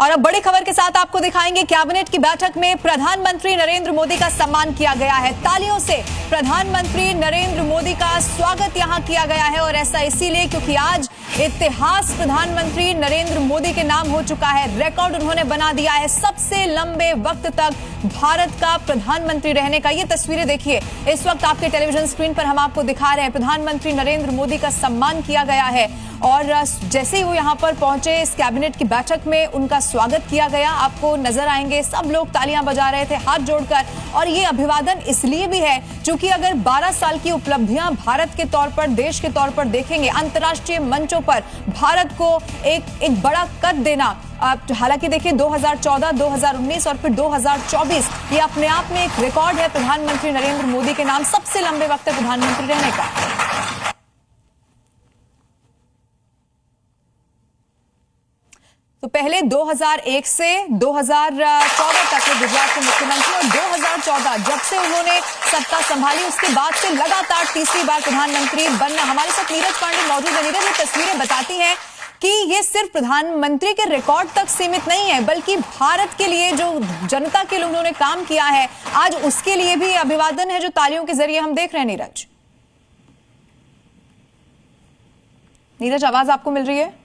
और अब बड़ी खबर के साथ आपको दिखाएंगे कैबिनेट की बैठक में प्रधानमंत्री नरेंद्र मोदी का सम्मान किया गया है। तालियों से प्रधानमंत्री नरेंद्र मोदी का स्वागत यहां किया गया है और ऐसा इसीलिए क्योंकि आज इतिहास प्रधानमंत्री नरेंद्र मोदी के नाम हो चुका है। रिकॉर्ड उन्होंने बना दिया है सबसे लंबे वक्त तक भारत का प्रधानमंत्री रहने का। ये तस्वीरें देखिए, इस वक्त आपके टेलीविजन स्क्रीन पर हम आपको दिखा रहे हैं। प्रधानमंत्री नरेंद्र मोदी का सम्मान किया गया है और जैसे ही वो यहाँ पर पहुंचे इस कैबिनेट की बैठक में उनका स्वागत किया गया। आपको नजर आएंगे सब लोग तालियां बजा रहे थे हाथ जोड़कर, और ये अभिवादन इसलिए भी है क्योंकि अगर 12 साल की उपलब्धियां भारत के तौर पर, देश के तौर पर देखेंगे, अंतर्राष्ट्रीय मंचों पर भारत को एक बड़ा कद देना। हालांकि देखिए 2014, 2019 और फिर 2024 ये अपने आप में एक रिकॉर्ड है प्रधानमंत्री नरेंद्र मोदी के नाम सबसे लंबे वक्त तक प्रधानमंत्री रहने का। तो पहले 2001 से 2014 तक के गुजरात के मुख्यमंत्री और 2014 जब से उन्होंने सत्ता संभाली उसके बाद से लगातार तीसरी बार प्रधानमंत्री बनना। हमारे साथ नीरज पांडे मौजूद है। नीरज, ये तस्वीरें बताती हैं कि ये सिर्फ प्रधानमंत्री के रिकॉर्ड तक सीमित नहीं है बल्कि भारत के लिए जो जनता के लिए उन्होंने काम किया है आज उसके लिए भी अभिवादन है जो तालियों के जरिए हम देख रहे हैं। नीरज आवाज आपको मिल रही है?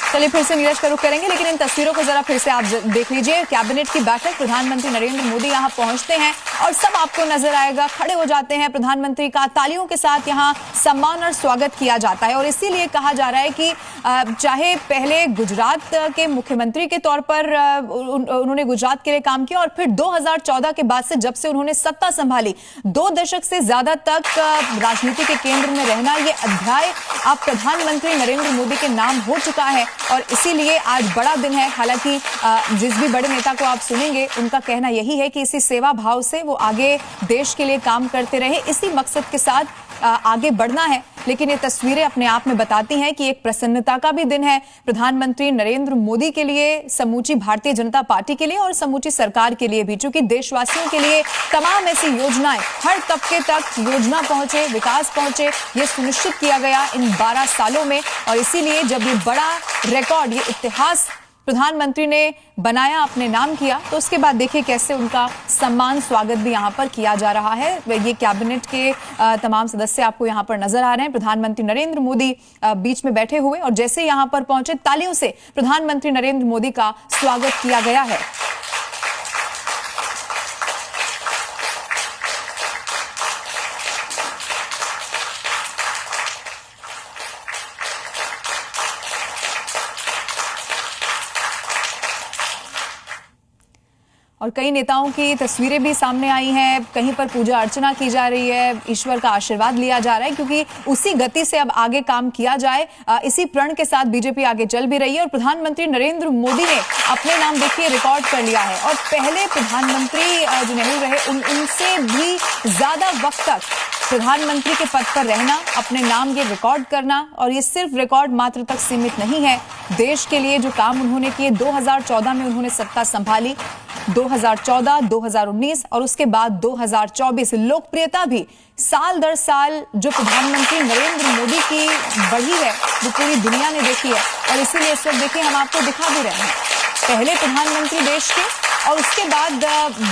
चलिए फिर से नीरज का रुख करेंगे, लेकिन इन तस्वीरों को जरा फिर से आप देख लीजिए। कैबिनेट की बैठक, प्रधानमंत्री नरेंद्र मोदी यहां पहुंचते हैं और सब आपको नजर आएगा, खड़े हो जाते हैं प्रधानमंत्री का, तालियों के साथ यहां सम्मान और स्वागत किया जाता है। और इसीलिए कहा जा रहा है कि चाहे पहले गुजरात के मुख्यमंत्री के तौर पर उन्होंने गुजरात के लिए काम किया और फिर 2014 के बाद से जब से उन्होंने सत्ता संभाली 2 दशक से ज्यादा तक राजनीति के केंद्र में रहना, ये अध्याय अब प्रधानमंत्री नरेंद्र मोदी के नाम हो चुका है और इसीलिए आज बड़ा दिन है। हालांकि जिस भी बड़े नेता को आप सुनेंगे उनका कहना यही है कि इसी सेवा भाव से वो आगे देश के लिए काम करते रहे, इसी मकसद के साथ आगे बढ़ना है। लेकिन ये तस्वीरें अपने आप में बताती हैं कि एक प्रसन्नता का भी दिन है प्रधानमंत्री नरेंद्र मोदी के लिए, समूची भारतीय जनता पार्टी के लिए और समूची सरकार के लिए भी, क्योंकि देशवासियों के लिए तमाम ऐसी योजनाएं हर तबके तक योजना पहुंचे, विकास पहुंचे, ये सुनिश्चित किया गया इन 12 सालों में। और इसीलिए जब ये बड़ा रिकॉर्ड, ये इतिहास प्रधानमंत्री ने बनाया, अपने नाम किया, तो उसके बाद देखिए कैसे उनका सम्मान स्वागत भी यहां पर किया जा रहा है। ये कैबिनेट के तमाम सदस्य आपको यहां पर नजर आ रहे हैं, प्रधानमंत्री नरेंद्र मोदी बीच में बैठे हुए, और जैसे यहां पर पहुंचे तालियों से प्रधानमंत्री नरेंद्र मोदी का स्वागत किया गया है। और कई नेताओं की तस्वीरें भी सामने आई हैं, कहीं पर पूजा अर्चना की जा रही है, ईश्वर का आशीर्वाद लिया जा रहा है, क्योंकि उसी गति से अब आगे काम किया जाए, इसी प्रण के साथ बीजेपी आगे चल भी रही है। और प्रधानमंत्री नरेंद्र मोदी ने अपने नाम देखिए रिकॉर्ड कर लिया है और पहले प्रधानमंत्री जो नेहरू रहे उनसे भी ज्यादा वक्त तक प्रधानमंत्री के पद पर रहना, अपने नाम ये रिकॉर्ड करना। और ये सिर्फ रिकॉर्ड मात्र तक सीमित नहीं है, देश के लिए जो काम उन्होंने किए, 2014 में उन्होंने सत्ता संभाली, 2014, 2019 और उसके बाद 2024 लोकप्रियता भी साल दर साल जो प्रधानमंत्री नरेंद्र मोदी की बढ़ी है वो पूरी दुनिया ने देखी है। और इसीलिए इस वक्त देखिए हम आपको दिखा भी रहे हैं, पहले प्रधानमंत्री देश के और उसके बाद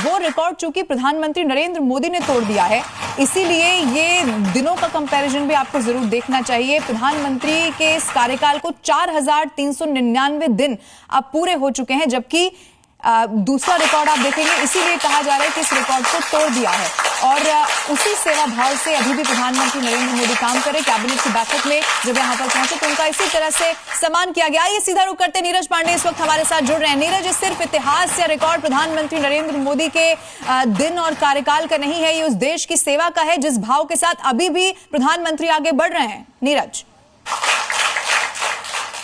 वो रिकॉर्ड चूंकि प्रधानमंत्री नरेंद्र मोदी ने तोड़ दिया है, इसीलिए ये दिनों का कंपैरिजन भी आपको जरूर देखना चाहिए। प्रधानमंत्री के इस कार्यकाल को 4399 दिन अब पूरे हो चुके हैं, जबकि दूसरा रिकॉर्ड आप देखेंगे, इसीलिए कहा जा रहा है कि इस रिकॉर्ड को तोड़ दिया है। और उसी सेवा भाव से अभी भी प्रधानमंत्री नरेंद्र मोदी काम करे। कैबिनेट की बैठक में जब यहाँ पर पहुंचे तो उनका इसी तरह से सम्मान किया गया। ये सीधा रुख करते नीरज पांडे इस वक्त हमारे साथ जुड़ रहे हैं। नीरज, सिर्फ इतिहास या रिकॉर्ड प्रधानमंत्री नरेंद्र मोदी के दिन और कार्यकाल का नहीं है, ये उस देश की सेवा का है जिस भाव के साथ अभी भी प्रधानमंत्री आगे बढ़ रहे हैं। नीरज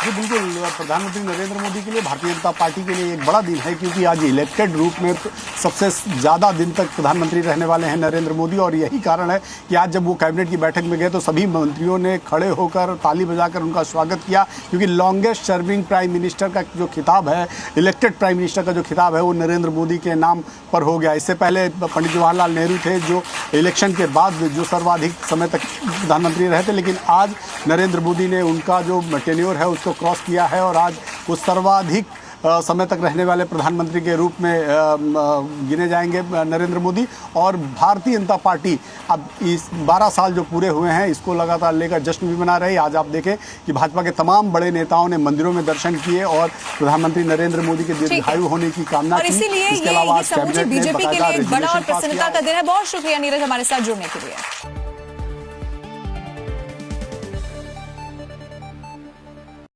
जी बिल्कुल, प्रधानमंत्री नरेंद्र मोदी के लिए, भारतीय जनता पार्टी के लिए एक बड़ा दिन है, क्योंकि आज इलेक्टेड रूप में सबसे ज़्यादा दिन तक प्रधानमंत्री रहने वाले हैं नरेंद्र मोदी। और यही कारण है कि आज जब वो कैबिनेट की बैठक में गए तो सभी मंत्रियों ने खड़े होकर ताली बजाकर उनका स्वागत किया, क्योंकि लॉन्गेस्ट सर्विंग प्राइम मिनिस्टर का जो खिताब है, इलेक्टेड प्राइम मिनिस्टर का जो खिताब है, वो नरेंद्र मोदी के नाम पर हो गया। इससे पहले पंडित जवाहरलाल नेहरू थे जो इलेक्शन के बाद जो सर्वाधिक समय तक प्रधानमंत्री रहे थे, लेकिन आज नरेंद्र मोदी ने उनका जो टेन्योर है उसको को क्रॉस किया है और आज वो सर्वाधिक समय तक रहने वाले प्रधानमंत्री के रूप में गिने जाएंगे नरेंद्र मोदी। और भारतीय जनता पार्टी अब इस 12 साल जो पूरे हुए हैं इसको लगातार लेकर जश्न भी मना रही है। आज आप देखें कि भाजपा के तमाम बड़े नेताओं ने मंदिरों में दर्शन किए और प्रधानमंत्री नरेंद्र मोदी के दीर्घायु होने की कामना की। इसीलिए इसके अलावा समूची बीजेपी के लिए एक बड़ा और प्रसन्नता का दिन है। बहुत शुक्रिया नीरज हमारे साथ जुड़ने के लिए।